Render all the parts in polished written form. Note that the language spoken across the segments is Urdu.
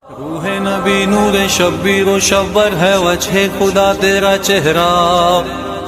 روح نبی نور شبیر و شبر ہے وجہ خدا تیرا چہرہ،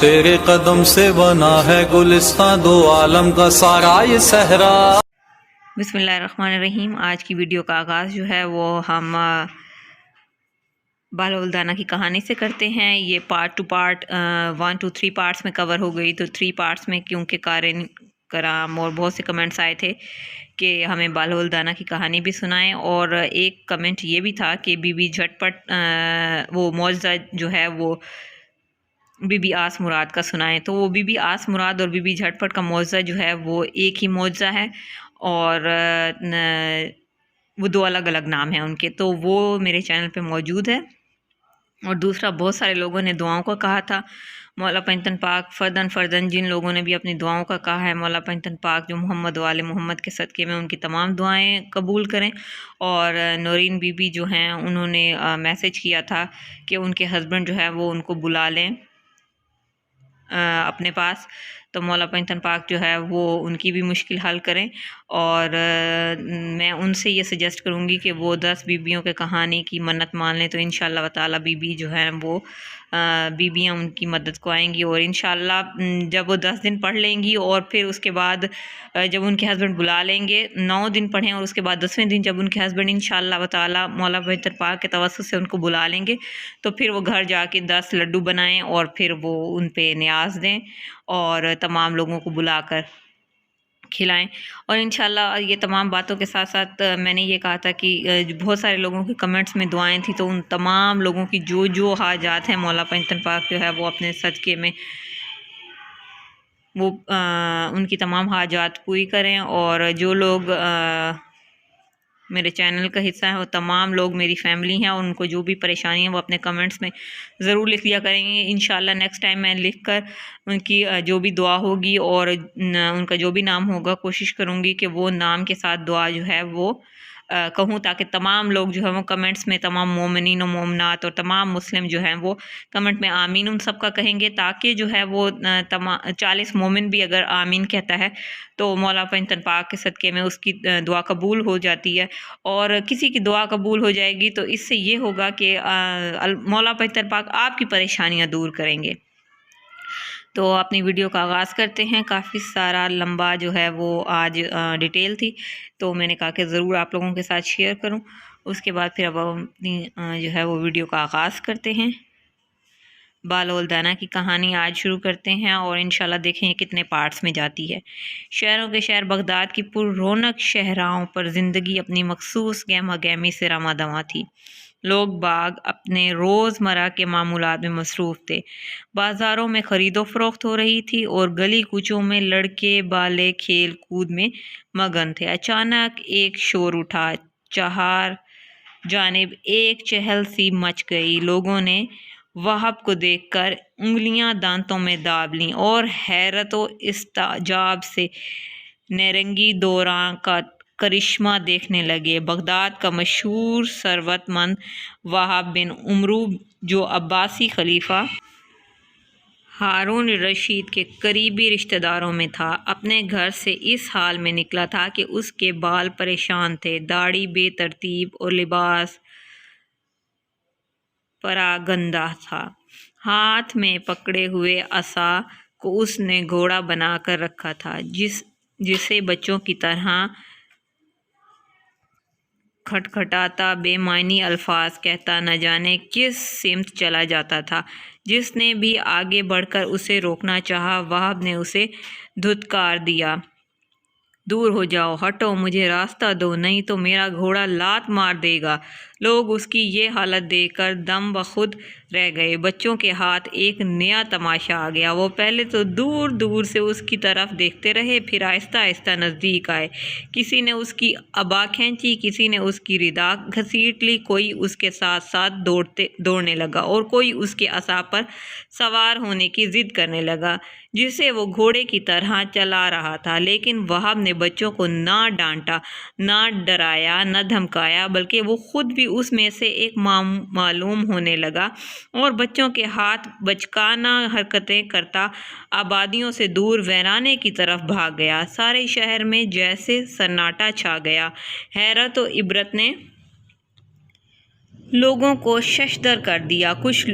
تیرے قدم سے بنا ہے گلستان دو عالم کا سارا یہ صحرا۔ بسم اللہ الرحمن الرحیم۔ آج کی ویڈیو کا آغاز جو ہے وہ ہم بالولدانہ کی کہانی سے کرتے ہیں۔ یہ پارٹ ٹو پارٹ 1 2 3 پارٹس میں کور ہو گئی، تو 3 پارٹس میں کیونکہ قارئین کرام اور بہت سے کمنٹس آئے تھے کہ ہمیں بالولدانہ کی کہانی بھی سنائیں، اور ایک کمنٹ یہ بھی تھا کہ بی بی جھٹ پٹ وہ معجزہ جو ہے وہ بی بی آس مراد کا سنائیں۔ تو وہ بی بی آس مراد اور بی بی جھٹ پٹ کا معجزہ جو ہے وہ ایک ہی معجزہ ہے، اور وہ 2 الگ الگ نام ہیں ان کے، تو وہ میرے چینل پہ موجود ہے۔ اور دوسرا، بہت سارے لوگوں نے دعاؤں کا کہا تھا، مولا پنجتن پاک فرداً جن لوگوں نے بھی اپنی دعاؤں کا کہا ہے، مولا پنجتن پاک جو محمد والے محمد کے صدقے میں ان کی تمام دعائیں قبول کریں۔ اور نورین بی بی جو ہیں انہوں نے میسیج کیا تھا کہ ان کے ہسبینڈ جو ہے وہ ان کو بلا لیں اپنے پاس، تو مولا پنجتن پاک جو ہے وہ ان کی بھی مشکل حل کریں۔ اور میں ان سے یہ سجیسٹ کروں گی کہ وہ 10 بیبیوں کے کہانی کی منت مان لیں، تو انشاءاللہ تعالی بی بی جو ہے وہ بیبیاں ان کی مدد کو آئیں گی۔ اور انشاءاللہ جب وہ 10 دن پڑھ لیں گی، اور پھر اس کے بعد جب ان کے ہسبینڈ بلا لیں گے 9 دن پڑھیں، اور اس کے بعد 10ویں دن جب ان کے ہسبینڈ انشاءاللہ تعالی مولا پنجتن پاک کے توسط سے ان کو بلا لیں گے، تو پھر وہ گھر جا کے 10 لڈو بنائیں اور پھر وہ ان پہ نیاز دیں اور تمام لوگوں کو بلا کر کھلائیں۔ اور انشاءاللہ یہ تمام باتوں کے ساتھ ساتھ میں نے یہ کہا تھا کہ بہت سارے لوگوں کے کمنٹس میں دعائیں تھیں، تو ان تمام لوگوں کی جو حاجات ہیں مولا پنجتن پاک جو ہے وہ اپنے صدقے میں وہ ان کی تمام حاجات پوری کریں۔ اور جو لوگ میرے چینل کا حصہ ہیں وہ تمام لوگ میری فیملی ہیں، اور ان کو جو بھی پریشانی ہے وہ اپنے کمنٹس میں ضرور لکھ لیا کریں گے۔ انشاءاللہ نیکسٹ ٹائم میں لکھ کر ان کی جو بھی دعا ہوگی اور ان کا جو بھی نام ہوگا، کوشش کروں گی کہ وہ نام کے ساتھ دعا جو ہے وہ کہوں، تاکہ تمام لوگ جو ہے وہ کمنٹس میں، تمام مومنین و مومنات اور تمام مسلم جو ہیں وہ کمنٹ میں آمین ان سب کا کہیں گے، تاکہ جو ہے وہ 40 مومن بھی اگر آمین کہتا ہے تو مولا پنجتن پاک کے صدقے میں اس کی دعا قبول ہو جاتی ہے۔ اور کسی کی دعا قبول ہو جائے گی تو اس سے یہ ہوگا کہ مولا پنجتن پاک آپ کی پریشانیاں دور کریں گے۔ تو اپنی ویڈیو کا آغاز کرتے ہیں۔ کافی سارا لمبا جو ہے وہ آج ڈیٹیل تھی، تو میں نے کہا کہ ضرور آپ لوگوں کے ساتھ شیئر کروں۔ اس کے بعد پھر اب اپنی جو ہے وہ ویڈیو کا آغاز کرتے ہیں۔ بالولدانہ کی کہانی آج شروع کرتے ہیں، اور انشاءاللہ دیکھیں یہ کتنے پارٹس میں جاتی ہے۔ شہروں کے شہر بغداد کی پر رونق شہراؤں پر زندگی اپنی مخصوص گہما گہمی سے رواں دواں تھی۔ لوگ باغ اپنے روزمرہ کے معمولات میں مصروف تھے، بازاروں میں خرید و فروخت ہو رہی تھی، اور گلی کوچوں میں لڑکے بالے کھیل کود میں مگن تھے۔ اچانک ایک شور اٹھا، چہار جانب ایک چہل سی مچ گئی۔ لوگوں نے وہب کو دیکھ کر انگلیاں دانتوں میں داب لیں اور حیرت و استعجاب سے نیرنگی دوران کا کرشمہ دیکھنے لگے۔ بغداد کا مشہور ثروت مند وہب بن عمرو، جو عباسی خلیفہ ہارون الرشید کے قریبی رشتہ داروں میں تھا، اپنے گھر سے اس حال میں نکلا تھا کہ اس کے بال پریشان تھے، داڑھی بے ترتیب اور لباس پراگندہ تھا۔ ہاتھ میں پکڑے ہوئے عصا کو اس نے گھوڑا بنا کر رکھا تھا، جسے بچوں کی طرح کھٹکھٹاتا، بے معنی الفاظ کہتا نہ جانے کس سمت چلا جاتا تھا۔ جس نے بھی آگے بڑھ کر اسے روکنا چاہا، وہب نے اسے دھتکار دیا۔ دور ہو جاؤ، ہٹو، مجھے راستہ دو، نہیں تو میرا گھوڑا لات مار دے گا۔ لوگ اس کی یہ حالت دیکھ کر دم بخود رہ گئے۔ بچوں کے ہاتھ ایک نیا تماشا آ گیا۔ وہ پہلے تو دور دور سے اس کی طرف دیکھتے رہے، پھر آہستہ آہستہ نزدیک آئے۔ کسی نے اس کی عبا کھینچی، کسی نے اس کی ردا گھسیٹ لی، کوئی اس کے ساتھ ساتھ دوڑنے لگا، اور کوئی اس کے عصا پر سوار ہونے کی ضد کرنے لگا، جسے وہ گھوڑے کی طرح چلا رہا تھا۔ لیکن وہب نے بچوں کو نہ ڈانٹا، نہ ڈرایا، نہ دھمکایا، بلکہ وہ خود بھی اس میں سے ایک معلوم ہونے لگا، اور بچوں کے ہاتھ بچکانہ حرکتیں کرتا آبادیوں سے دور ویرانے کی طرف بھاگ گیا۔ سارے شہر میں جیسے سناٹا چھا گیا۔ حیرت و عبرت نے لوگوں کو ششدر کر دیا۔ کچھ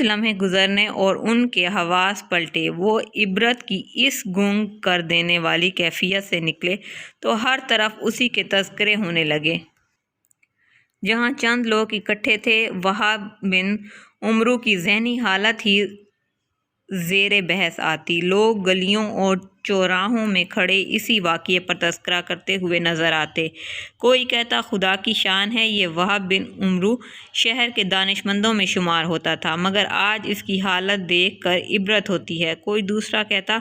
لمحے گزرنے اور ان کے حواس پلٹے، وہ عبرت کی اس گنگ کر دینے والی کیفیت سے نکلے تو ہر طرف اسی کے تذکرے ہونے لگے۔ جہاں چند لوگ اکٹھے تھے، وہاب بن عمرو کی ذہنی حالت ہی زیر بحث آتی۔ لوگ گلیوں اور چوراہوں میں کھڑے اسی واقعے پر تذکرہ کرتے ہوئے نظر آتے۔ کوئی کہتا خدا کی شان ہے، یہ وہاب بن عمرو شہر کے دانش مندوں میں شمار ہوتا تھا، مگر آج اس کی حالت دیکھ کر عبرت ہوتی ہے۔ کوئی دوسرا کہتا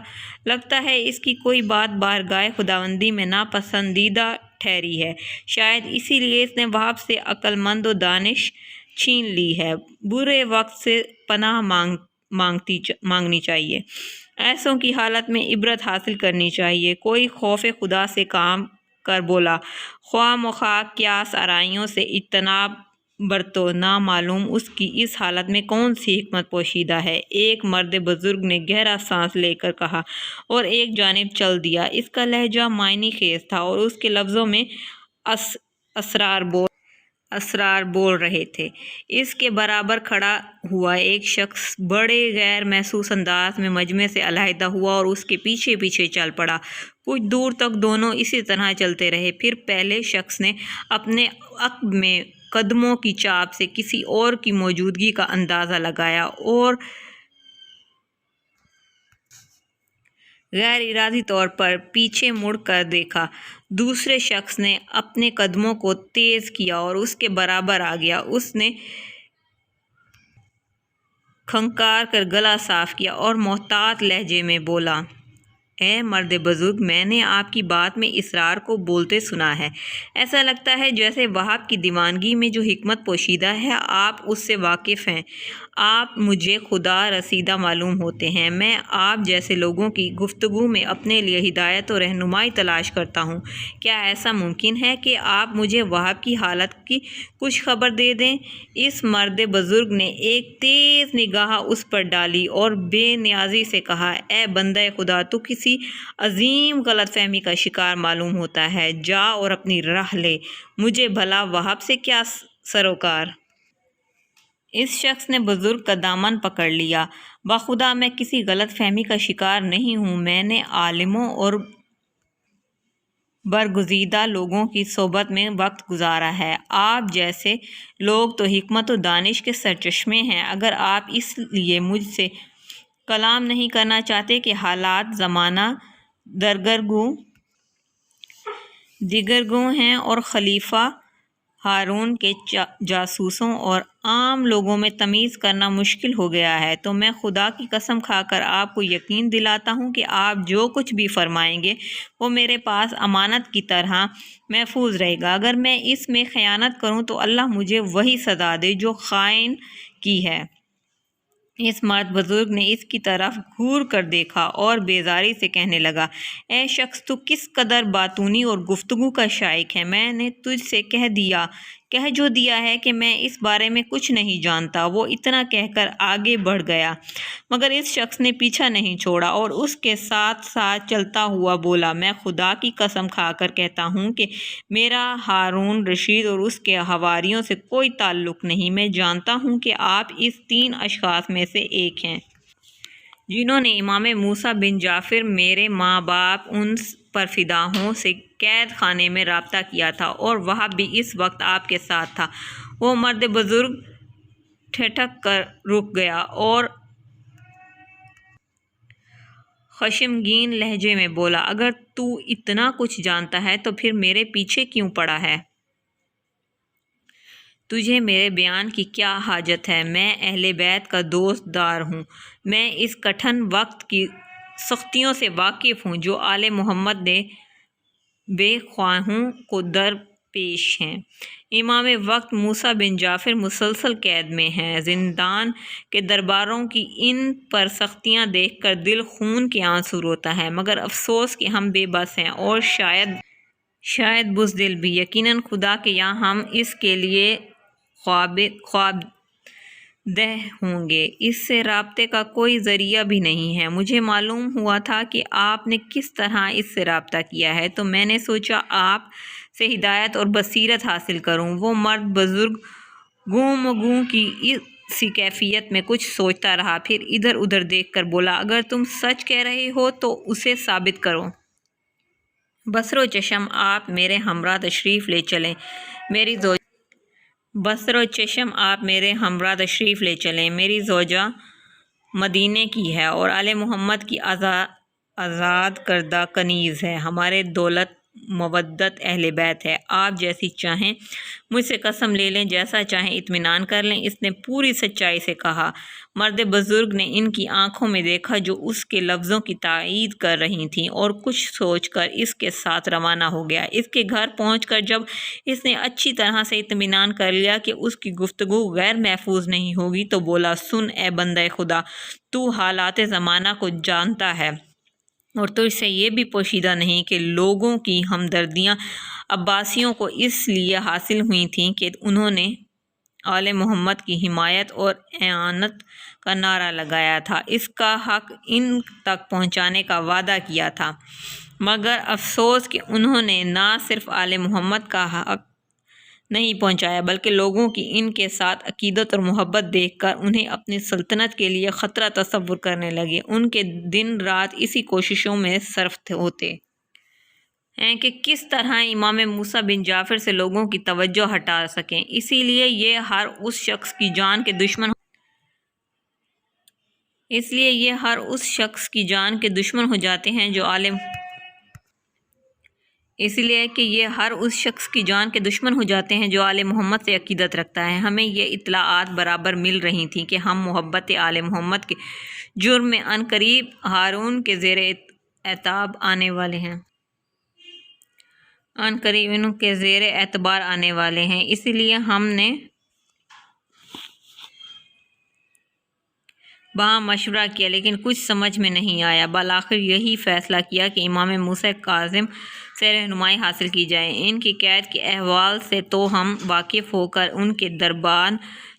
لگتا ہے اس کی کوئی بات بارگاہ خداوندی میں ناپسندیدہ ٹھہری ہے، شاید اسی لیے اس نے وہاب سے عقل مند و دانش چھین لی ہے۔ برے وقت سے پناہ مانگنی چاہیے، ایسوں کی حالت میں عبرت حاصل کرنی چاہیے۔ کوئی خوف خدا سے کام کر بولا، خواہ مخواہ قیاس آرائیوں سے اجتناب برتو، نامعلوم اس کی اس حالت میں کون سی حکمت پوشیدہ ہے۔ ایک مرد بزرگ نے گہرا سانس لے کر کہا اور ایک جانب چل دیا۔ اس کا لہجہ معنی خیز تھا اور اس کے لفظوں میں اسرار بول رہے تھے۔ اس کے برابر کھڑا ہوا ایک شخص بڑے غیر محسوس انداز میں مجمع سے علیحدہ ہوا اور اس کے پیچھے پیچھے چل پڑا۔ کچھ دور تک دونوں اسی طرح چلتے رہے، پھر پہلے شخص نے اپنے عقب میں قدموں کی چاپ سے کسی اور کی موجودگی کا اندازہ لگایا اور غیر ارادی طور پر پیچھے مڑ کر دیکھا۔ دوسرے شخص نے اپنے قدموں کو تیز کیا اور اس کے برابر آ گیا۔ اس نے کھنکار کر گلا صاف کیا اور محتاط لہجے میں بولا، اے مرد بزرگ، میں نے آپ کی بات میں اسرار کو بولتے سنا ہے۔ ایسا لگتا ہے جیسے وہاب کی دیوانگی میں جو حکمت پوشیدہ ہے آپ اس سے واقف ہیں۔ آپ مجھے خدا رسیدہ معلوم ہوتے ہیں۔ میں آپ جیسے لوگوں کی گفتگو میں اپنے لیے ہدایت و رہنمائی تلاش کرتا ہوں۔ کیا ایسا ممکن ہے کہ آپ مجھے وہاب کی حالت کی کچھ خبر دے دیں؟ اس مرد بزرگ نے ایک تیز نگاہ اس پر ڈالی اور بے نیازی سے کہا، اے بندہ خدا، تو کسی عظیم غلط فہمی کا شکار معلوم ہوتا ہے۔ جا اور اپنی راہ لے، مجھے بھلا وہاب سے کیا سروکار؟ اس شخص نے بزرگ کا دامن پکڑ لیا۔ بخدا میں کسی غلط فہمی کا شکار نہیں ہوں، میں نے عالموں اور برگزیدہ لوگوں کی صحبت میں وقت گزارا ہے۔ آپ جیسے لوگ تو حکمت و دانش کے سرچشمے ہیں۔ اگر آپ اس لیے مجھ سے کلام نہیں کرنا چاہتے کہ حالات زمانہ دیگرگوں ہیں اور خلیفہ ہارون کے جاسوسوں اور عام لوگوں میں تمیز کرنا مشکل ہو گیا ہے، تو میں خدا کی قسم کھا کر آپ کو یقین دلاتا ہوں کہ آپ جو کچھ بھی فرمائیں گے وہ میرے پاس امانت کی طرح محفوظ رہے گا۔ اگر میں اس میں خیانت کروں تو اللہ مجھے وہی سزا دے جو خائن کی ہے۔ اس مرد بزرگ نے اس کی طرف گھور کر دیکھا اور بیزاری سے کہنے لگا، اے شخص، تو کس قدر باتونی اور گفتگو کا شائق ہے۔ میں نے تجھ سے کہہ جو دیا ہے کہ میں اس بارے میں کچھ نہیں جانتا۔ وہ اتنا کہہ کر آگے بڑھ گیا، مگر اس شخص نے پیچھا نہیں چھوڑا اور اس کے ساتھ ساتھ چلتا ہوا بولا، میں خدا کی قسم کھا کر کہتا ہوں کہ میرا ہارون رشید اور اس کے حواریوں سے کوئی تعلق نہیں۔ میں جانتا ہوں کہ آپ اس 3 اشخاص میں سے ایک ہیں جنہوں نے امام موسیٰ بن جعفر، میرے ماں باپ ان پر فدا ہوں، سے قید خانے میں رابطہ کیا تھا، اور وہاب بھی اس وقت آپ کے ساتھ تھا۔ وہ مرد بزرگ ٹھٹک کر رک گیا اور خشمگین لہجے میں بولا، اگر تو اتنا کچھ جانتا ہے تو پھر میرے پیچھے کیوں پڑا ہے؟ تجھے میرے بیان کی کیا حاجت ہے؟ میں اہل بیت کا دوست دار ہوں، میں اس کٹھن وقت کی سختیوں سے واقف ہوں جو آل محمد نے بے خواہوں کو درپیش ہیں۔ امام وقت موسیٰ بن جعفر مسلسل قید میں ہیں۔ زندان کے درباروں کی ان پر سختیاں دیکھ کر دل خون کے آنسو روتا ہے، مگر افسوس کہ ہم بے بس ہیں اور شاید بزدل بھی۔ یقیناً خدا کے یہاں ہم اس کے لیے خوابدہ ہوں گے۔ اس سے رابطے کا کوئی ذریعہ بھی نہیں ہے۔ مجھے معلوم ہوا تھا کہ آپ نے کس طرح اس سے رابطہ کیا ہے، تو میں نے سوچا آپ سے ہدایت اور بصیرت حاصل کروں۔ وہ مرد بزرگ گوں مگوں کی اسی کیفیت میں کچھ سوچتا رہا، پھر ادھر ادھر دیکھ کر بولا، اگر تم سچ کہہ رہے ہو تو اسے ثابت کرو۔ بصر و چشم آپ میرے ہمراہ تشریف لے چلیں، میری زوجہ مدینے کی ہے اور آل محمد کی آزاد کردہ کنیز ہے، ہمارے دولت مودت اہل بیت ہے، آپ جیسی چاہیں مجھ سے قسم لے لیں، جیسا چاہیں اطمینان کر لیں۔ اس نے پوری سچائی سے کہا۔ مرد بزرگ نے ان کی آنکھوں میں دیکھا جو اس کے لفظوں کی تائید کر رہی تھیں، اور کچھ سوچ کر اس کے ساتھ روانہ ہو گیا۔ اس کے گھر پہنچ کر جب اس نے اچھی طرح سے اطمینان کر لیا کہ اس کی گفتگو غیر محفوظ نہیں ہوگی تو بولا، سن اے بندہ خدا، تو حالات زمانہ کو جانتا ہے اور تجھ سے یہ بھی پوشیدہ نہیں کہ لوگوں کی ہمدردیاں عباسیوں کو اس لیے حاصل ہوئی تھیں کہ انہوں نے آل محمد کی حمایت اور اعانت کا نعرہ لگایا تھا، اس کا حق ان تک پہنچانے کا وعدہ کیا تھا، مگر افسوس کہ انہوں نے نہ صرف آل محمد کا حق نہیں پہنچایا بلکہ لوگوں کی ان کے ساتھ عقیدت اور محبت دیکھ کر انہیں اپنی سلطنت کے لیے خطرہ تصور کرنے لگے۔ ان کے دن رات اسی کوششوں میں صرف ہوتے ہیں کہ کس طرح امام موسیٰ بن جعفر سے لوگوں کی توجہ ہٹا سکیں، اسی لیے یہ ہر اس شخص کی جان کے دشمن ہو جاتے ہیں جو آل محمد سے عقیدت رکھتا ہے۔ ہمیں یہ اطلاعات برابر مل رہی تھیں کہ ہم محبت آل محمد کے جرم میں عنقریب ہارون کے زیر اعتبار آنے والے ہیں، اس لیے ہم نے وہاں مشورہ کیا لیکن کچھ سمجھ میں نہیں آیا۔ بالآخر یہی فیصلہ کیا کہ امام موسیٰ کاظم سے رہنمائی حاصل کی جائے۔ ان کی قید کے احوال سے تو ہم واقف ہو کر ان کے دربان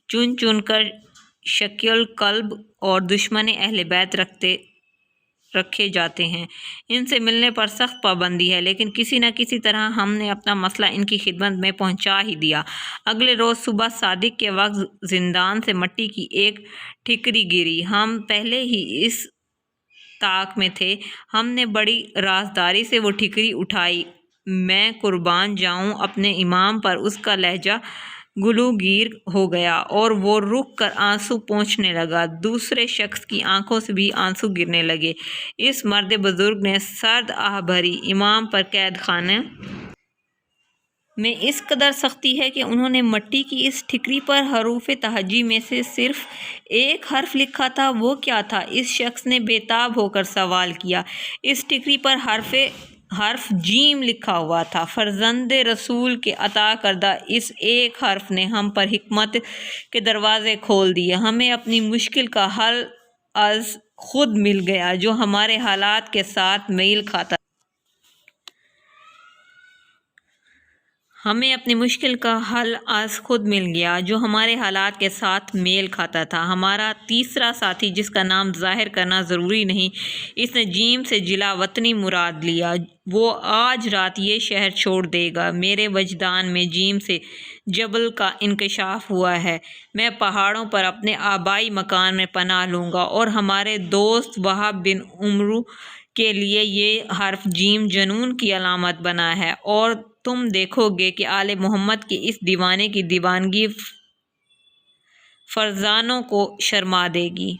چن چن کر شکیل قلب اور دشمن اہل بیت رکھے جاتے ہیں، ان سے ملنے پر سخت پابندی ہے، لیکن کسی نہ کسی طرح ہم نے اپنا مسئلہ ان کی خدمت میں پہنچا ہی دیا۔ اگلے روز صبح صادق کے وقت زندان سے مٹی کی ایک ٹھیکری گری۔ ہم پہلے ہی اس طاق میں تھے، ہم نے بڑی رازداری سے وہ ٹھیکری اٹھائی۔ میں قربان جاؤں اپنے امام پر، اس کا لہجہ گلوگیر ہو گیا اور وہ رک کر آنسو پوچھنے لگا۔ دوسرے شخص کی آنکھوں سے بھی آنسو گرنے لگے۔ اس مرد بزرگ نے سرد آہ بھری، امام پر قید خانے میں اس قدر سختی ہے کہ انہوں نے مٹی کی اس ٹھیکری پر حروف تہجی میں سے صرف ایک حرف لکھا تھا، وہ کیا تھا؟ اس شخص نے بے تاب ہو کر سوال کیا۔ اس ٹھیکری پر حرف جیم لکھا ہوا تھا۔ فرزند رسول کے عطا کردہ اس ایک حرف نے ہم پر حکمت کے دروازے کھول دیے۔ ہمیں اپنی مشکل کا حل از خود مل گیا جو ہمارے حالات کے ساتھ میل کھاتا تھا۔ ہمارا تیسرا ساتھی، جس کا نام ظاہر کرنا ضروری نہیں، اس نے جیم سے جلا وطنی مراد لیا، وہ آج رات یہ شہر چھوڑ دے گا۔ میرے وجدان میں جیم سے جبل کا انکشاف ہوا ہے۔ میں پہاڑوں پر اپنے آبائی مکان میں پناہ لوں گا، اور ہمارے دوست وہب بن عمرو کے لیے یہ حرف جیم جنون کی علامت بنا ہے، اور تم دیکھو گے کہ آل محمد کی اس دیوانے کی دیوانگی فرزانوں کو شرما دے گی۔